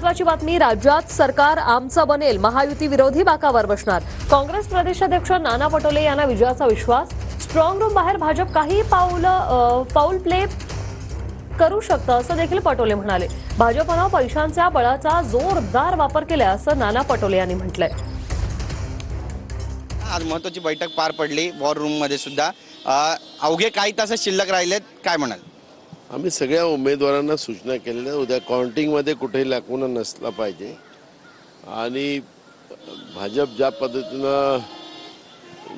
महत्वाची बातमी, राज्यात सरकार आमचं बनेल, महायुती विरोधी बाकावर बसणार. काँग्रेस प्रदेशाध्यक्ष नाना पटोले यांना विजयाचा विश्वास. स्ट्रॉंग रूम बाहेर भाजप काही फाऊल प्ले करू शकतं असं देखील पटोले म्हणाले. भाजपनं पैशांच्या बळाचा जोरदार वापर केला असं नाना पटोले यांनी म्हटलंय. आज महत्त्वाची बैठक पार पडली वॉर रूम मध्ये सुद्धा. अवघे काही तास शिल्लक राहिलेत, काय म्हणाल? आम्ही सगळ्या उमेदवारांना सूचना केलेल्या, उद्या काउंटिंगमध्ये कुठेही लाखून नसला पाहिजे आणि भाजप ज्या पद्धतीनं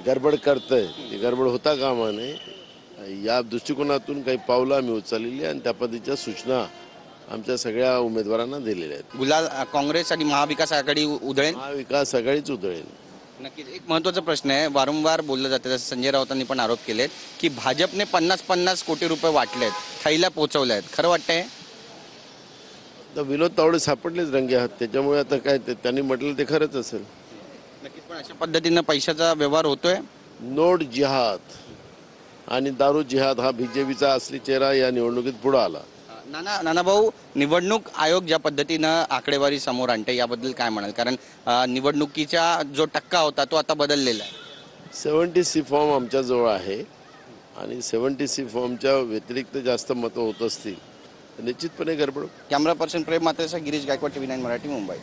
गडबड करतंय ती गडबड होता कामा नये या दृष्टिकोनातून काही पावलं आम्ही उचललेली आणि त्या पद्धतीच्या सूचना आमच्या सगळ्या उमेदवारांना दिलेल्या आहेत. गुलाल काँग्रेस आणि महाविकास आघाडी उधळेल? महाविकास आघाडीच उधळेल. नक्कीच. एक महत्त्वाचा प्रश्न आहे, वारंवार बोललं जातं, जसं संजय राऊतांनी पण आरोप केलेत की भाजपने 50-50 कोटी रुपये वाटलेत, थैल्या पोहोचवल्या आहेत. खरं वाटतंय? तर विनोद तावडे सापडलेच रंगे हात, त्याच्यामुळे आता काय त्यांनी म्हटलं ते खरंच असेल. नक्कीच. पण अशा पद्धतीनं पैशाचा व्यवहार होतोय. नोट जिहाद आणि दारू जिहाद हा बीजेपीचा असली चेहरा या निवडणुकीत पुढे आला. नाना भाऊ, निवडणूक आयोग ज्या पद्धतीनं आकडेवारी समोर आणते याबद्दल काय म्हणाल? कारण निवडणुकीचा जो टक्का होता तो आता बदललेला आहे. 70C फॉर्म आमच्याजवळ आहे आणि 70C फॉर्मच्या व्यतिरिक्त जास्त मतं होत असतील तर निश्चितपणे गडबड. कॅमेरा पर्सन प्रेम मात्रेसह गिरीश गायकवाड, TV9 मराठी, मुंबई.